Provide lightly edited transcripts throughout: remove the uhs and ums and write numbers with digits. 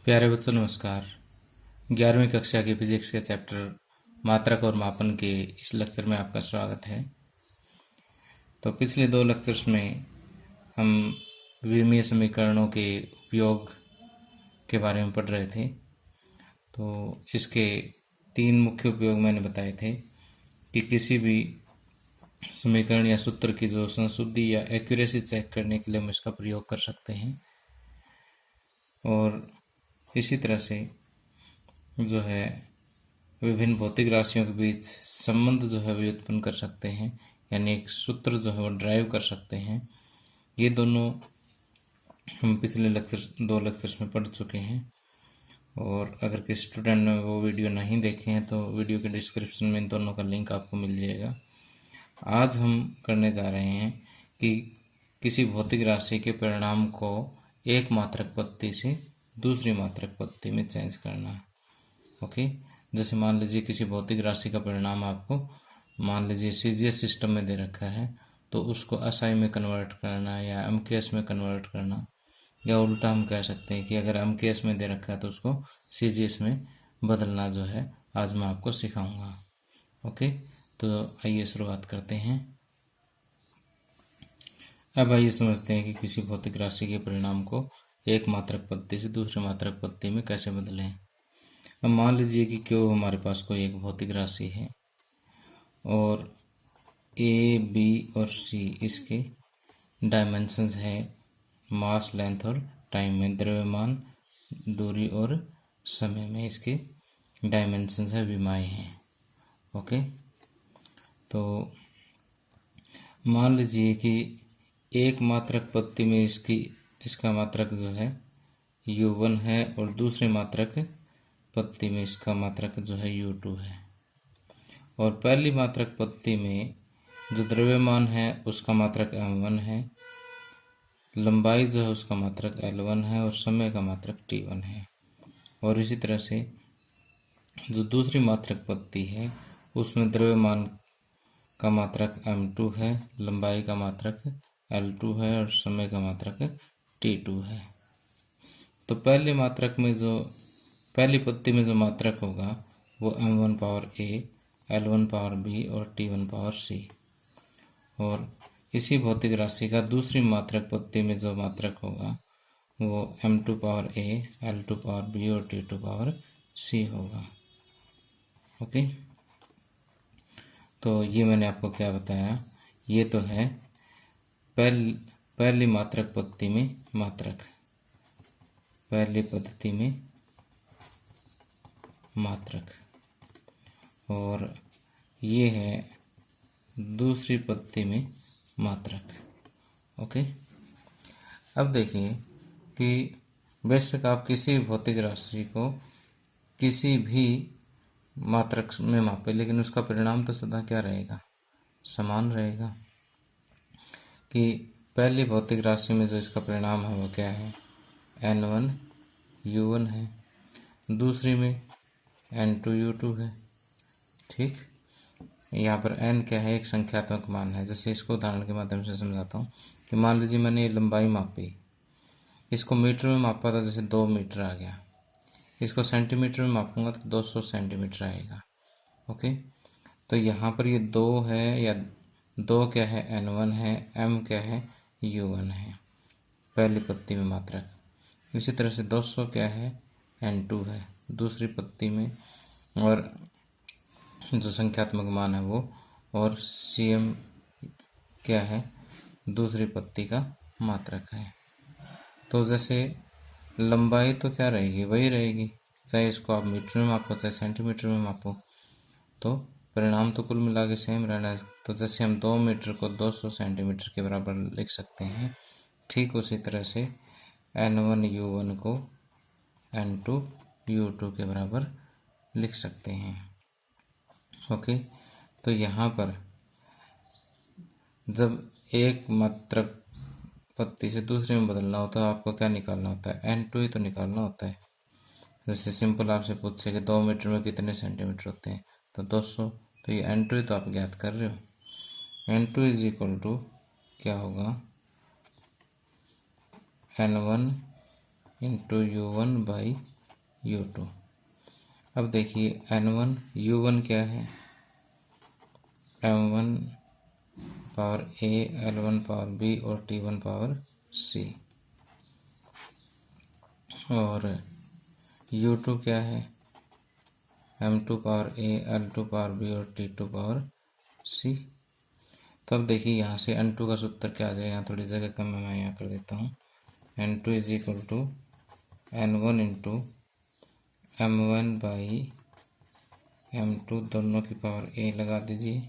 प्यारे बच्चों नमस्कार। 11वीं कक्षा के फिजिक्स के चैप्टर मात्रक और मापन के इस लेक्चर में आपका स्वागत है। तो पिछले दो लेक्चर्स में हम विमीय समीकरणों के उपयोग के बारे में पढ़ रहे थे। तो इसके तीन मुख्य उपयोग मैंने बताए थे कि किसी भी समीकरण या सूत्र की जो संशुद्धि या एक्यूरेसी चेक करने के लिए हम इसका प्रयोग कर सकते हैं, और इसी तरह से जो है विभिन्न भौतिक राशियों के बीच संबंध जो है वे उत्पन्न कर सकते हैं, यानी एक सूत्र जो है वो ड्राइव कर सकते हैं। ये दोनों हम पिछले दो लेक्चर्स में पढ़ चुके हैं, और अगर किसी स्टूडेंट ने वो वीडियो नहीं देखे हैं तो वीडियो के डिस्क्रिप्शन में इन दोनों का लिंक आपको मिल जाएगा। आज हम करने जा रहे हैं कि किसी भौतिक राशि के परिणाम को एक मात्रक पद्धति से दूसरी मात्रक पद्धति में चेंज करना। ओके, जैसे मान लीजिए किसी भौतिक राशि का परिणाम आपको मान लीजिए सीजीएस सिस्टम में दे रखा है, तो उसको एसआई में कन्वर्ट करना या एमकेएस में कन्वर्ट करना, या उल्टा हम कह सकते हैं कि अगर एमकेएस में दे रखा है तो उसको सीजीएस में बदलना जो है आज मैं आपको सिखाऊंगा। ओके, तो आइए शुरुआत करते हैं। अब आइए समझते हैं कि किसी भौतिक राशि के परिणाम को एक मात्रक पद्धति से दूसरी मात्रक पद्धति में कैसे बदलें। अब मान लीजिए कि क्यों हमारे पास कोई एक भौतिक राशि है और ए, बी और सी इसके डायमेंशंस है मास, लेंथ और टाइम में, द्रव्यमान, दूरी और समय में इसके डायमेंशंस है, विमाएँ हैं। ओके, तो मान लीजिए कि एक मात्रक पद्धति में इसका मात्रक जो है u1 है और दूसरी मात्रक पद्धति में इसका मात्रक जो है u2 है। और पहली मात्रक पद्धति में जो द्रव्यमान है उसका मात्रक m1 है, लंबाई जो है उसका मात्रक l1 है और समय का मात्रक t1 है। और इसी तरह से जो दूसरी मात्रक पद्धति है उसमें द्रव्यमान का मात्रक m2 है, लंबाई का मात्रक l2 है और समय का मात्रक t2 है। तो पहली पद्धति में जो मात्रक होगा वो m1 power a, l1 power b और t1 पावर c। और इसी भौतिक राशि का दूसरी मात्रक पद्धति में जो मात्रक होगा वो m2 power a, l2 power b और t2 पावर c होगा। ओके, तो ये मैंने आपको क्या बताया, ये तो है पहली मात्रक पद्धति में मात्रक, पहली पद्धति में मात्रक, और ये है दूसरी पद्धति में मात्रक। ओके, अब देखिए कि बेशक आप किसी भौतिक राशि को किसी भी मात्रक में मापे, लेकिन उसका परिणाम तो सदा क्या रहेगा, समान रहेगा। कि पहली भौतिक राशि में जो इसका परिणाम है वो क्या है, n1 u1 है, दूसरी में n2 u2 है। ठीक, यहाँ पर n क्या है, एक संख्यात्मक मान है। जैसे इसको उदाहरण के माध्यम से समझाता हूँ कि मान लीजिए मैंने लंबाई मापी, इसको मीटर में मापा था, जैसे 2 मीटर आ गया। इसको सेंटीमीटर में मापूंगा तो 200 सेंटीमीटर आएगा। ओके, तो यहाँ पर ये 2 है, या 2 क्या है, n1 है, m क्या है, u1 है, पहली पद्धति में मात्रक। इसी तरह से 200 क्या है, n2 है दूसरी पद्धति में, और जो संख्यात्मक मान है वो, और cm क्या है, दूसरी पद्धति का मात्रक है। तो जैसे लंबाई तो क्या रहेगी, वही रहेगी, चाहे इसको आप मीटर में मापो चाहे सेंटीमीटर में मापो, तो परिणाम तो कुल मिला के सेम रहना है। तो जैसे हम 2 मीटर को 200 सेंटीमीटर के बराबर लिख सकते हैं, ठीक उसी तरह से n1 u1 को n2 u2 के बराबर लिख सकते हैं। ओके, तो यहाँ पर जब एक मात्रक पद्धति से दूसरे में बदलना होता है आपको क्या निकालना होता है, n2 ही तो निकालना होता है। जैसे सिंपल आपसे पूछे कि 2 मीटर में कितने सेंटीमीटर होते हैं, तो 200, तो ये n2 ही तो आप ज्ञात कर रहे हो। n2 इज इक्वल टू क्या होगा, n1 into u1 by U2। अब देखिए N1 U1 क्या है, M1 power A, L1 power B और T1 पावर C। और U2 क्या है, M2 power A, L2 power B और T2 पावर C। तो अब देखिए यहाँ से N2 का सूत्र क्या आ जाएगा, यहाँ थोड़ी जगह कम है, मैं यहाँ कर देता हूँ। N2 is equal to N1 into M1 by M2 दोनों की पावर A लगा दीजिए,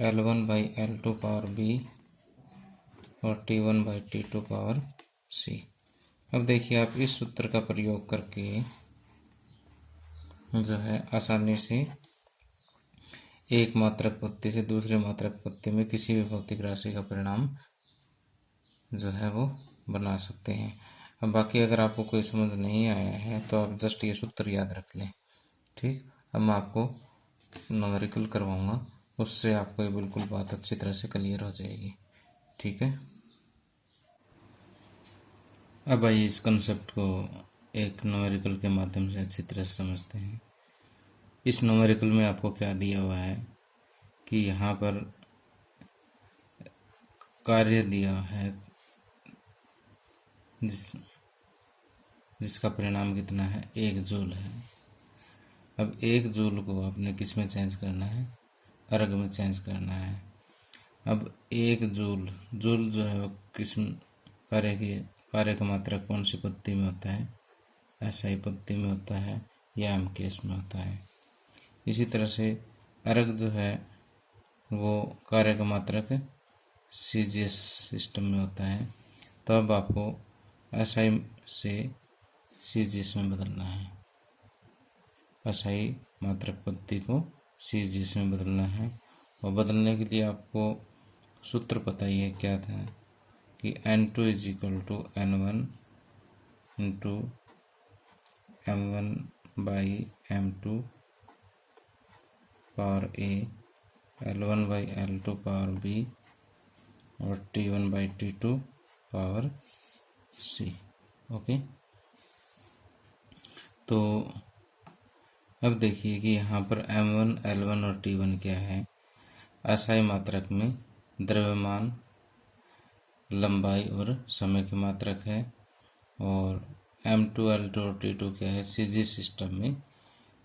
L1 by L2 power B और T1 by T2 power C। अब देखिए आप इस सूत्र का प्रयोग करके जो है आसानी से एक मात्रक पत्ती से दूसरे मात्रक पत्ती में किसी भी भौतिक राशि का परिणाम जो है वो बना सकते हैं। अब बाकी अगर आपको कोई समझ नहीं आया है तो आप जस्ट ये सूत्र याद रख लें, ठीक। अब मैं आपको न्यूमेरिकल करवाऊंगा, उससे आपको ये बिल्कुल बात अच्छी तरह से क्लियर हो जाएगी, ठीक है। अब आइए इस कंसेप्ट को एक न्यूमेरिकल के माध्यम से अच्छी तरह से समझते हैं। इस न्यूमेरिकल में आपको क्या दिया हुआ है कि यहाँ पर कार्य दिया है जिसका परिणाम कितना है, 1 जूल है। अब 1 जूल को आपने किस में चेंज करना है, अर्ग में चेंज करना है। अब 1 जूल जूल जो है वो किस कार्य का मात्रा कौन सी पत्ती में होता है, SI पत्ती में होता है या MKS में होता है। इसी तरह से अर्ग जो है वो कार्य का मात्रक CGS सिस्टम में होता है। तो अब आपको SI से CGS में बदलना है, SI मात्रक पत्ती को CGS में बदलना है। और बदलने के लिए आपको सूत्र पता ही है क्या था कि N2 is equal to N1 into M1 by M2 power A, L1 by L2 power B और T1 by T2 power C। Okay, तो अब देखिए कि यहाँ पर M1, L1 और T1 क्या है, SI मात्रक में द्रव्यमान, लंबाई और समय की मात्रक है। और M2, L2 और T2 क्या है, CG सिस्टम में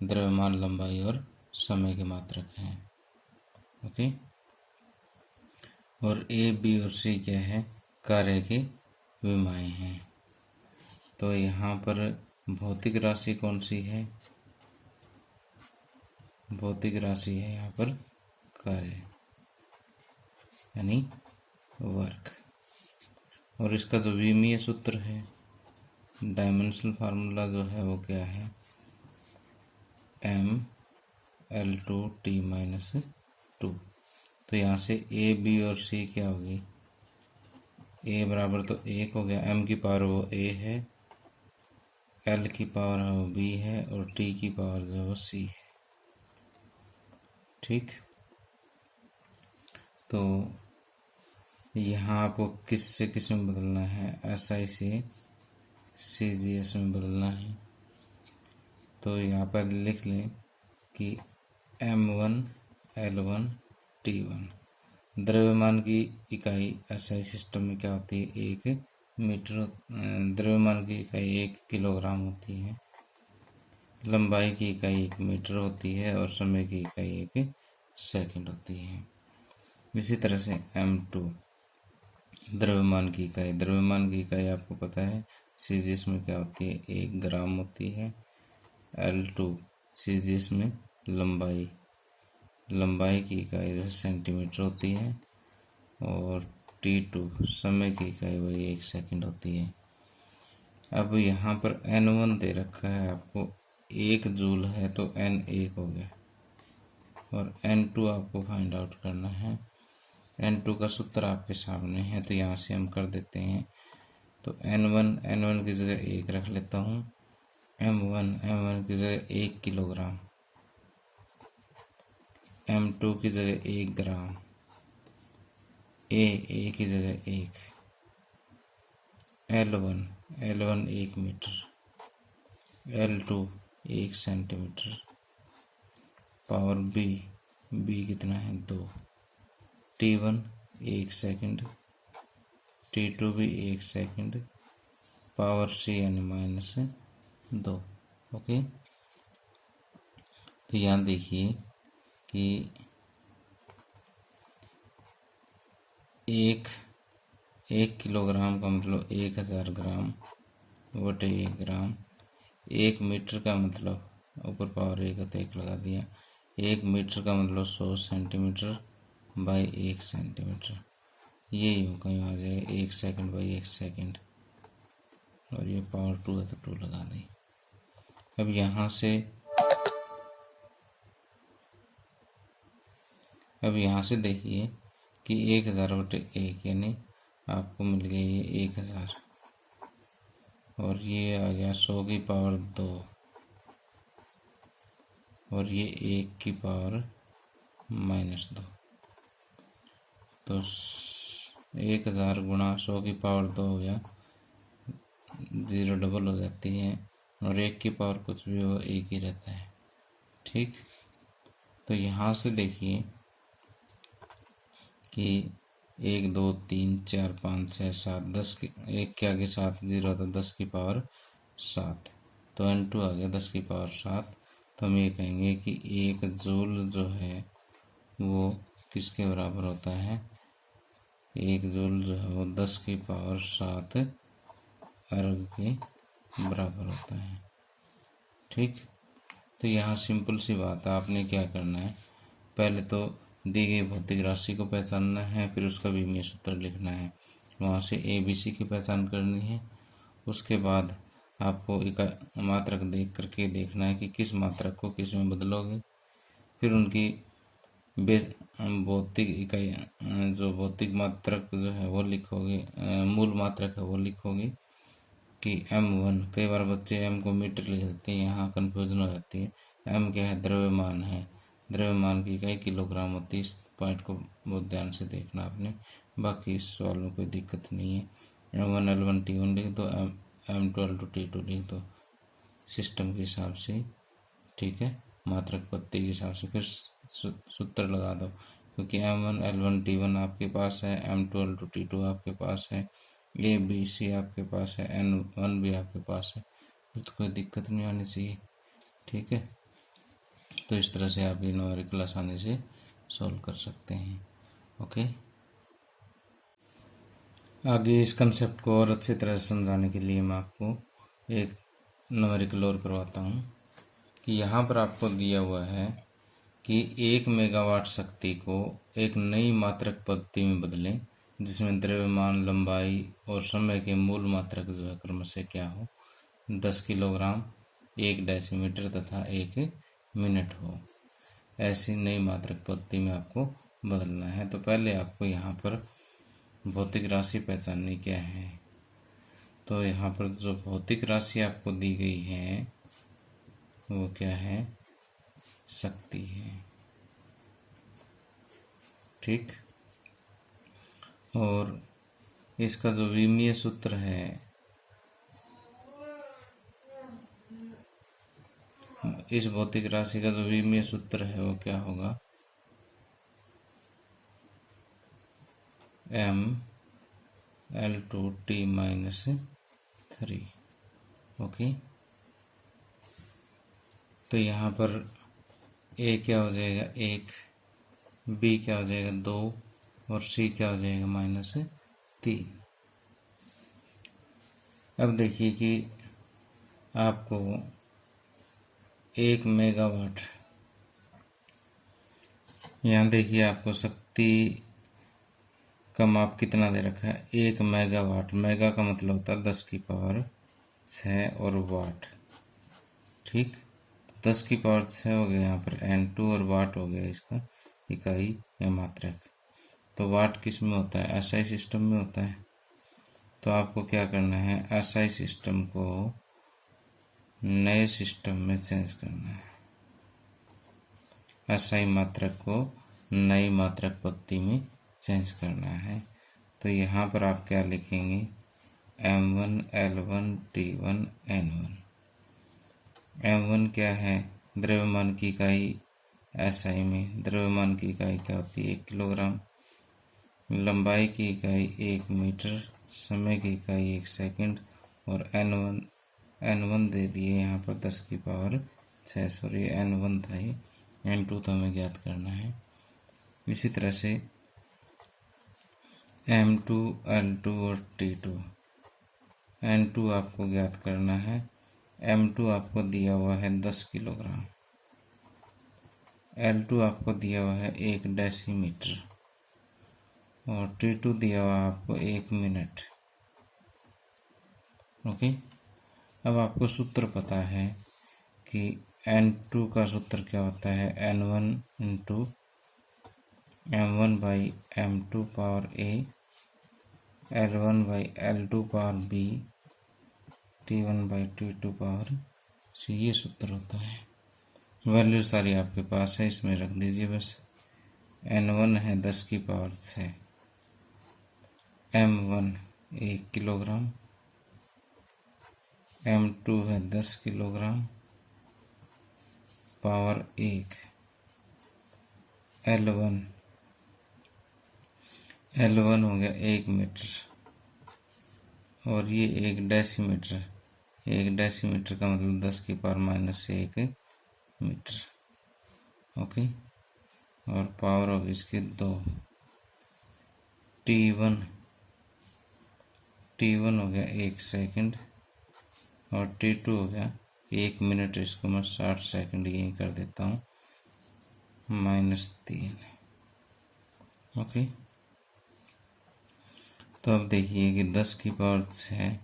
द्रव्यमान, लंबाई और समय की मात्रक है। ओके, और A, B और C क्या है, कार्य के विमाएँ हैं। तो यहाँ पर भौतिक राशि कौन सी है, भौतिक राशि है यहाँ पर कार्य यानी वर्क। और इसका जो विमीय सूत्र है, डायमेंशनल फार्मूला जो है वो क्या है, ML2T-2। तो यहाँ से A, B और C क्या होगी, A बराबर तो 1 हो गया, M की पावर वो A है, L की पावर वो B है और T की पावर जो वो C है, ठीक। तो यहाँ आपको किस से किस में बदलना है, SI से CGS में बदलना है। तो यहाँ पर लिख लें कि M1, L1, T1 द्रव्यमान की इकाई SI सिस्टम में क्या होती है, 1 मीटर। द्रव्यमान की इकाई 1 किलोग्राम होती है, लंबाई की इकाई 1 मीटर होती है और समय की इकाई 1 सेकंड होती है। इसी तरह से M2 द्रव्यमान की इकाई, द्रव्यमान की इकाई आपको पता है CGS में क्या होती है, 1 ग्राम होती है। L2 CGS में लंबाई, लंबाई की इकाई जो सेंटीमीटर होती है। और T2 समय की इकाई वही 1 सेकंड होती है। अब यहाँ पर N1 दे रखा है आपको 1 जूल है तो N 1 हो गया, और N2 आपको फाइंड आउट करना है। N2 का सूत्र आपके सामने है तो यहाँ से हम कर देते हैं। तो N1 की जगह 1 रख लेता हूँ, M1 की जगह 1 किलोग्राम, M2 की जगह 1 ग्राम, A की जगह 1, L1 1 metre, L2 1 centimetre, power B कितना है 2, T1 1 सेकंड, T2 भी 1 सेकंड, पावर C यानी -2। ओके, तो यहाँ देखिए कि एक किलोग्राम का मतलब 1000 ग्राम बटे 1 ग्राम। 1 मीटर का मतलब ऊपर पावर 1 तो 1 लगा दिया। 1 मीटर का मतलब 100 सेंटीमीटर बाई 1 सेंटीमीटर, ये यूँ कहीं आ जाएगा 1 सेकंड बाई 1 सेकंड, और ये पावर 2 है तो 2 लगा दें। अब यहाँ से देखिए कि 1000 बटे 1 यानी आपको मिल गया ये 1000, और ये आ गया 100 की पावर 2, और ये 1 की पावर -2। तो 1000 गुणा 100 की पावर 2 हो गया, 0 डबल हो जाती है, और 1 की पावर कुछ भी हो 1 ही रहता है। ठीक, तो यहाँ से देखिए कि 1 2 3 4 5 6 7 10 की 1 के आगे 7 0 तो 10 की पावर 7, तो N2 आ गया 10 की पावर 7। तो हम ये कहेंगे कि 1 जूल जो है वो किसके बराबर होता है, 1 जूल जो है वो 10 की पावर 7 अर्ग के बराबर होता है। ठीक, तो यहाँ सिंपल सी बात है, आपने क्या करना है, पहले तो दी गई भौतिक राशि को पहचानना है, फिर उसका विमीय सूत्र लिखना है, वहाँ से ABC की पहचान करनी है। उसके बाद आपको मात्रक देख करके देखना है कि किस मात्रक को किस में बदलोगे, फिर उनकी भौतिक इकाई जो भौतिक मात्रक जो है वो लिखोगे, मूल मात्रक है वो लिखोगे कि M1, कई बार बच्चे M को मीटर लिख देते हैं, यहाँ कन्फ्यूजन हो जाती है। M क्या है, द्रव्यमान है, द्रव्यमान की इकाई किलोग्राम होती है। इस पॉइंट को बहुत ध्यान से देखना आपने, बाकी इस सवाल में कोई दिक्कत नहीं है। M1 L1 T1 लिख दो, M2 L2 T2 लिख दो सिस्टम के हिसाब से, ठीक है, मात्रक पत्ती के हिसाब से। फिर सूत्र लगा दो, क्योंकि M1 L1 T1 आपके पास है, M2 L2 T2 आपके पास है, ABC आपके पास है, N1 भी आपके पास है, तो कोई दिक्कत नहीं आनी चाहिए। ठीक है, तो इस तरह से आप ये न्यूमेरिकल आसानी से सॉल्व कर सकते हैं। ओके, आगे इस कंसेप्ट को और अच्छी तरह से समझाने के लिए मैं आपको एक न्यूमेरिकल और करवाता हूँ कि यहाँ पर आपको दिया हुआ है कि 1 मेगावाट शक्ति को एक नई मात्रक पद्धति में बदलें जिसमें द्रव्यमान, लंबाई और समय के मूल मात्रक जो है क्रमशः क्या हो, 10 किलोग्राम, 1 डेसीमीटर तथा 1 मिनट हो। ऐसी नई मात्रक पद्धति में आपको बदलना है। तो पहले आपको यहाँ पर भौतिक राशि पहचाननी क्या है, तो यहाँ पर जो भौतिक राशि आपको दी गई है वो क्या है, शक्ति है। ठीक, और इसका जो विमीय सूत्र है, इस भौतिक राशि का जो विमीय सूत्र है वो क्या होगा, M L2T-3। ओके, तो यहाँ पर A क्या हो जाएगा 1, B क्या हो जाएगा 2, और C क्या हो जाएगा -3। अब देखिए कि आपको 1 मेगावाट, यहाँ देखिए आपको शक्ति का माप कितना दे रखा है, 1 मेगावाट। मेगा का मतलब होता है 10 की पावर 6 और वाट। ठीक, 10 की पावर 6 हो गया यहाँ पर N2, और वाट हो गया इसका इकाई या मात्रक। तो वाट किस में होता है, SI सिस्टम में होता है। तो आपको क्या करना है, SI सिस्टम को नए सिस्टम में चेंज करना है, SI मात्रक को नई मात्रक पद्धति में चेंज करना है। तो यहाँ पर आप क्या लिखेंगे, M1 L1 T1 N1। m1 क्या है, द्रव्यमान की इकाई SI में द्रव्यमान की इकाई क्या होती है 1 किलोग्राम, लंबाई की इकाई 1 मीटर, समय की इकाई 1 सेकंड और n1 दे दिए यहाँ पर 10 की पावर 6, सॉरी n1 था ये, n2 तो हमें ज्ञात करना है। इसी तरह से m2, L2 और T2, n2 आपको ज्ञात करना है, m2 आपको दिया हुआ है 10 किलोग्राम, L2 आपको दिया हुआ है 1 डेसीमीटर और T2 दिया हुआ आपको 1 मिनट। ओके, अब आपको सूत्र पता है कि n2 का सूत्र क्या होता है, n1 into m1 by m2 power a, L1 by L2 power b, T1 by T2 power c, ये सूत्र होता है। वैल्यू सारी आपके पास है, इसमें रख दीजिए बस। n1 है 10 की पावर 6, m1 1 किलोग्राम, m2 है 10 किलोग्राम पावर 1, L1 हो गया 1 मीटर और ये 1 डेसीमीटर, 1 डेसीमीटर का मतलब 10 की पावर -1 मीटर। ओके, और पावर होगी इसकी 2। T1 हो गया 1 सेकंड और T2 हो गया 1 मिनट, इसको मैं 60 सेकंड यही कर देता हूँ, -3। ओके, तो अब देखिए कि 10 की पावर 6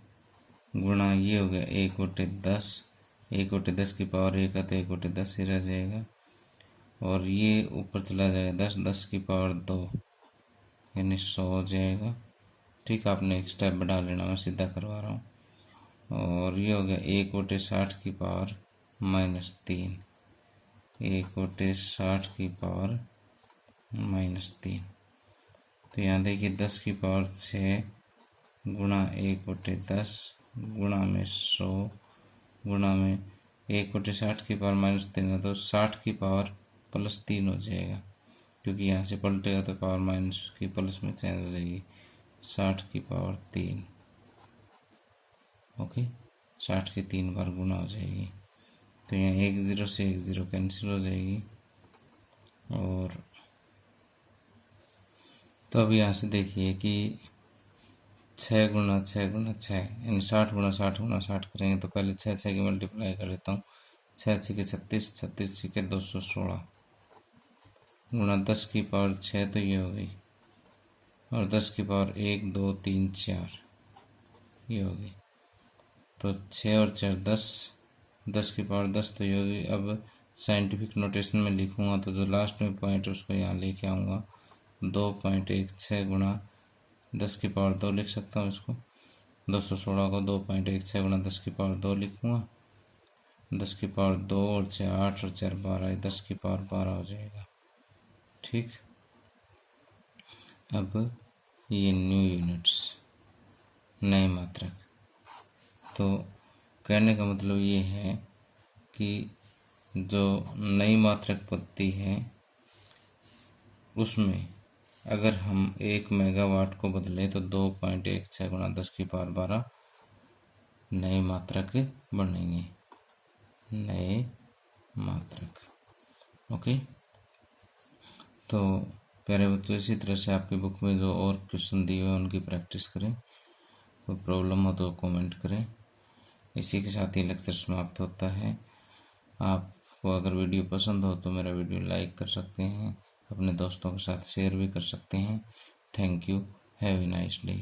गुणा ये हो गया 1/10, 1/10 की पावर 1 है तो 1/10 ही रह जाएगा और ये ऊपर चला जाएगा 10, 10 की पावर 2 यानी 100 हो जाएगा। ठीक, आपने एक स्टेप बढ़ा लेना, मैं सीधा करवा रहा हूँ। और ये हो गया 1/60 की पावर -3, 1/60 की पावर -3। तो यहाँ देखिए 10 की पावर 6 गुणा 1/10 गुणा में 100 गुणा में 1/60 की पावर -3 है तो 60 की पावर +3 हो जाएगा, क्योंकि यहाँ से पलटेगा तो पावर माइनस की प्लस में चेंज हो जाएगी, 60 की पावर 3। ओके, 60 की 3 बार गुणा हो जाएगी तो यहाँ 1 0 से 1 0 कैंसिल हो जाएगी। और तो अब यहाँ से देखिए कि 6 गुणा 6 गुणा 6 यानी 60 गुणा 60 गुणा 60 करेंगे तो पहले 6 की मल्टीप्लाई कर लेता हूँ, 6 6 के 36, 36 6 के 216 गुणा 10 की पावर 6 तो ये हो गई और 10 की पावर 1 2 3 4 ये होगी, तो 6 और 4 10, 10 की पावर 10 तो ये होगी। अब साइंटिफिक नोटेशन में लिखूँगा तो जो लास्ट में पॉइंट है उसको यहाँ लेके आऊँगा, 2.16 गुणा 10 की पावर 2 लिख सकता हूँ इसको, 216 को 2.16 गुणा 10 की पावर 2 लिखूँगा, 10 की पावर 2 और 6 8 और 4 12, 10 की पावर 12 हो जाएगा। ठीक, अब ये न्यू यूनिट्स, नए मात्रक, तो कहने का मतलब ये है कि जो नई मात्रक पद्धति है उसमें अगर हम 1 मेगावाट को बदलें तो 2.16 गुणा 10 की पावर 12 नए मात्रक बनेंगे, नए मात्रक। ओके, तो प्यारे बच्चों इसी तरह से आपकी बुक में जो और क्वेश्चन दिए हुए हैं उनकी प्रैक्टिस करें, कोई प्रॉब्लम हो तो कमेंट करें। इसी के साथ ही लेक्चर समाप्त होता है। आपको अगर वीडियो पसंद हो तो मेरा वीडियो लाइक कर सकते हैं, अपने दोस्तों के साथ शेयर भी कर सकते हैं। Thank you, have a nice day.